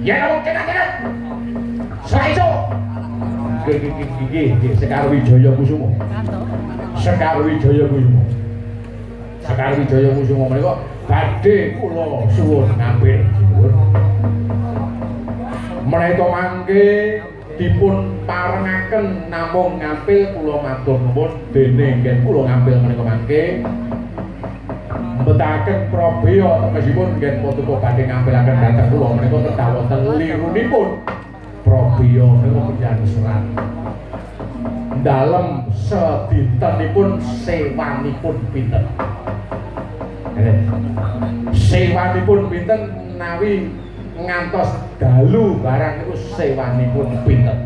Ya kamu cekat. Selaiso. Iki Sekar Wijaya Kusuma. Sekar Wijaya Kusuma. Sekar Wijaya Kusuma menika badhe kula suwun ngambil. Menawi mangke dipun parengaken namung ngampil kula matur nuwun dene nggih kula ngampil menika mangke mbetahaken Prabeya tegesipun nggih patuko badhe ngampilaken dhateng kula menika kedah wonten lirunipun Prabeya menika penjan serat dalem sedintenipun sewanipun pinten sewanipun pinten nawi ngantos dalu barang niku sewanipun pinten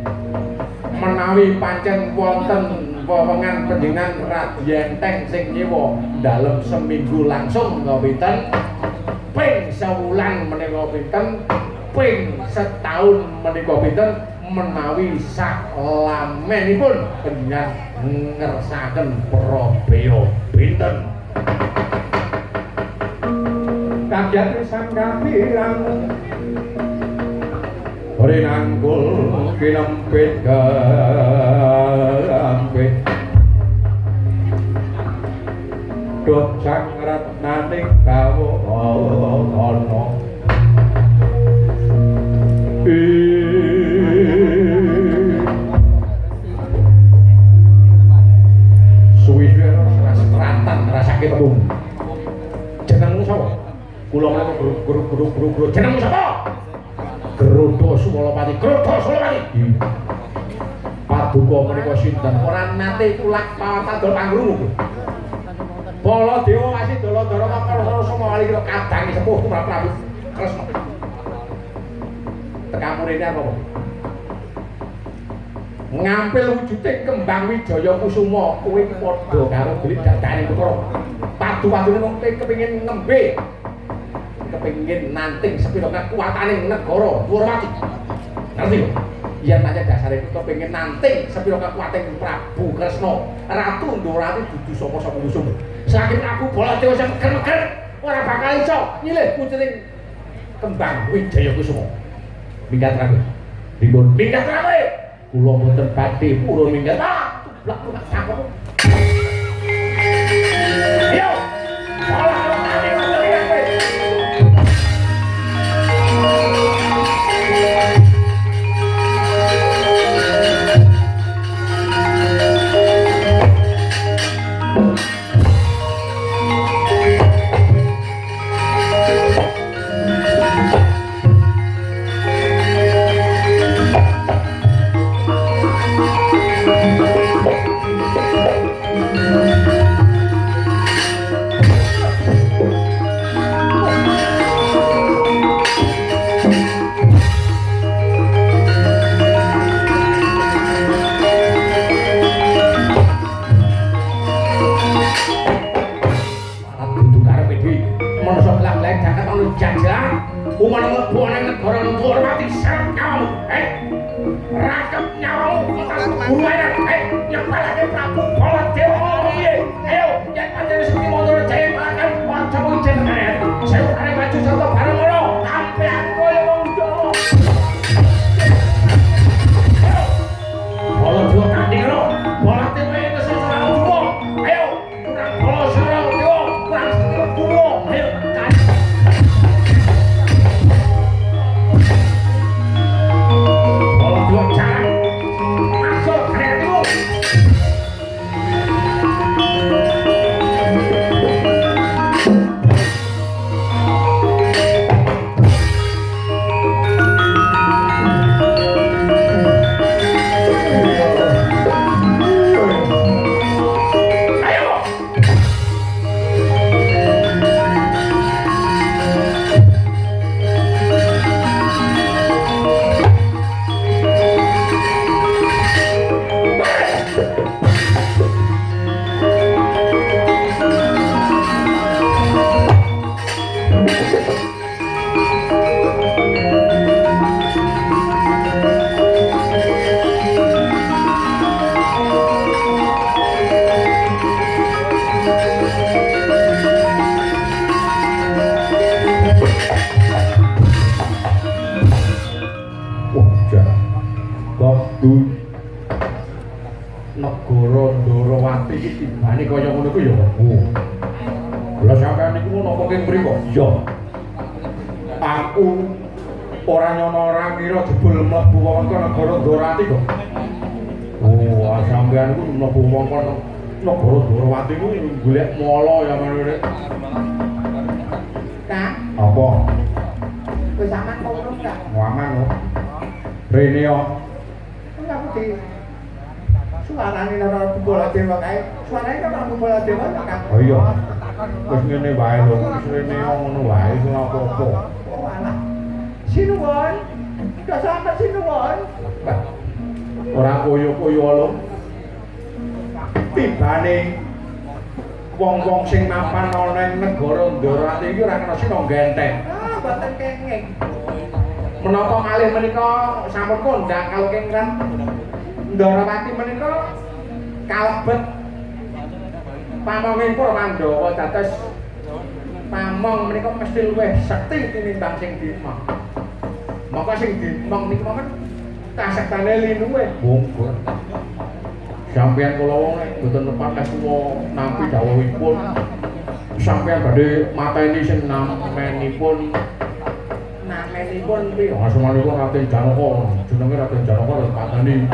menawi pancen wonten wewengan panjenengan Radyenteng sing nyewa dalem seminggu langsung menika pinten ping sewulan menika pinten ping setahun menika pinten menawi saklamenipun panjenengan ngersakaken Prabeya pinten kagiatan sang kapilang rinangkul kinempit gampit duh sang ratnaning kawono suwi-suwi rasa kerantan rasa ketemu jenengmu sapa kula menika guru jenengmu sapa Gerodo Sulapati paduka menika sinten ora nate kulak pawatandol pangrungu Baladewa masih Daladara Kapala Semawali kira kadang sepuh Prabu Kresna tekamurine apa ngampil wujuding kembang Wijaya Kusuma kuwi padha karo belik dadane putra padu-padune wong kepengin nembe kepengin nanting sepira kekuatane negara Wurawati. Ngerti lho? Yen pancen dasare kepengin nanting sepira kekuatane Prabu Kresna, Ratu Ndorati dudu sapa-sapa musuh. Saking Prabu Baladewa sing meger-meger ora bakal iso nyilih pucuning kembang Wijaya Kusuma. Minggat rawe. Dipun minggat rawe. Kula mboten badhe purun minggat. Tublak sakok. Ayo. Umana mlebu ana negara Wurawati sarep nyawamu. Rakep nyawamu atas buruan. Nyepalake Prabu Baladewa piye? Ayo, yen pancen Sri Mandara Jaya makan kancamu jenengan. Sewu arep maju sarta bareng ora. Sampeyan koyo wong Jawa. Ayo. Baladewa kandiro. Baladewa wis ora ono. Ayo, kurang bala sira Dewa, kurang setir kuwo. Ayo. Negara Ndarawati iki tibane kaya ngono ku ya. Oh. Lha sampeyan niku napa keng mriku? Iya. Aku ora nyono ora ngira jebul mlebu wewengkon negara Ndarawati kok. Oh, sampeyan iku mlebu wewengkon negara Ndarawati ku golek mala ya ngono rek. Kak, apa? Wis aman kok urung, Kak? Aman kok. Rene yo. Enggak putih. Suarane ora bola dewa kae. Suarane ora bola dewa Kak. Oh iya. Wis ngene wae lho, wis rene ngono wae iku apa-apa. Oh alah. Sinuwun. Gak sampe sinuwun. Ora koyo-koyo lho. Tibane wong-wong sing mapan ana ing negara Ndarawati iki ora kena sina genteng. Ah, boten kenging. Menapa malih menika sampun kondang kalau kenging Ndarawati menika kalebet pamongipun Pandhawa dados pamong menika mesti luwih sekti tinimbang sing dimong. Maka sing dimong niku men kasektane linuwe. Monggo. Sampeyan kula wong nek boten nepat tuwa nampi dawuhipun. Sampeyan badhe mateni sing namenipun piye? Asmanipun Raden Janaka. Jenenge Raden Janaka lho pateni.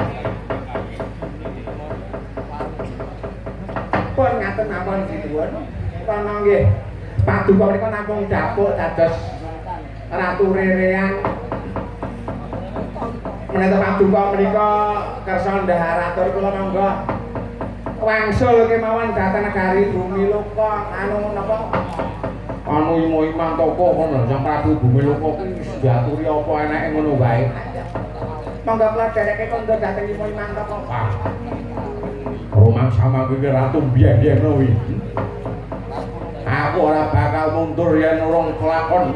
Pun ngaten mawon sinuwun. Kana nggih. Paduka menika namung dapuk dados Ratu Rerean. Menawi paduka menika kersa ndhaharatur kula monggo wangsul kemawon dhateng negari Bumi Loka anu napa anu Imam Toko kono Sang Prabu Bumi Loka ki diaturi apa enake ngono wae. Monggo kula dereke kondur dhateng Imam Toko. Romang sama kuwi ratu biyen-biyen kuwi. Aku ora bakal mundur yen urung kelakon.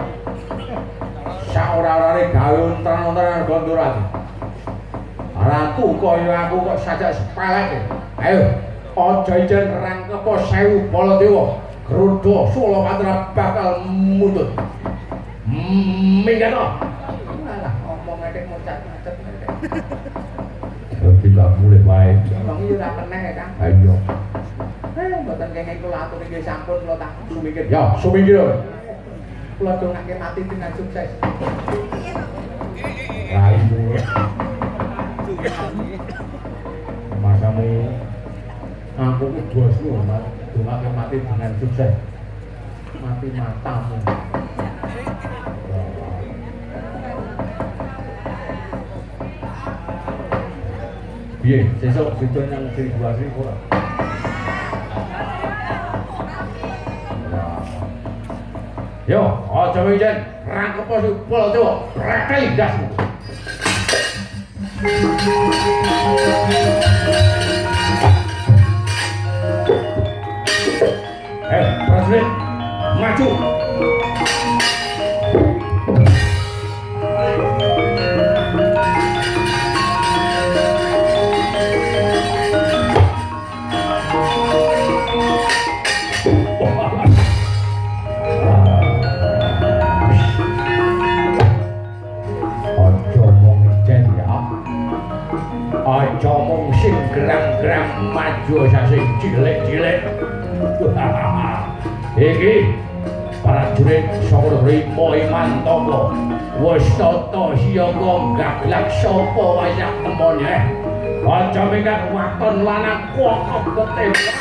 Saora-orane gawe untran-untran Gondorati. Ratu kaya aku kok sajak sepelek. Ayo, aja ijen rangkepa 1000 Baladewa. Grudha Sulapatra bakal mundut. Minggana. Alah, omong ngene mucat-mucat. Tidak boleh wae. Wong iki ora keneh ya, Kang. Ayo. Ayo mboten kenging kula atur nggih sampun kula tak sumingkir. Ya, sumingkir. Kula dongake mati dengan sukses. Raimu. Masamu aku ku bosmu, Mas. Dongake mati dengan sukses. Mati matamu. Piye, sesuk sido nang 1000 ora. Yo, aja wijen, rangkepa Baladewa, rekeli ndasmu. Prajurit, maju. Aja mung sing gerang-gerang maju sing cilik-cilik. Iki prajurit saka negeri Imantaka wis tata siaga gaglak sapa wayah temone. Aja minggat waton lanang kuwak ketembak.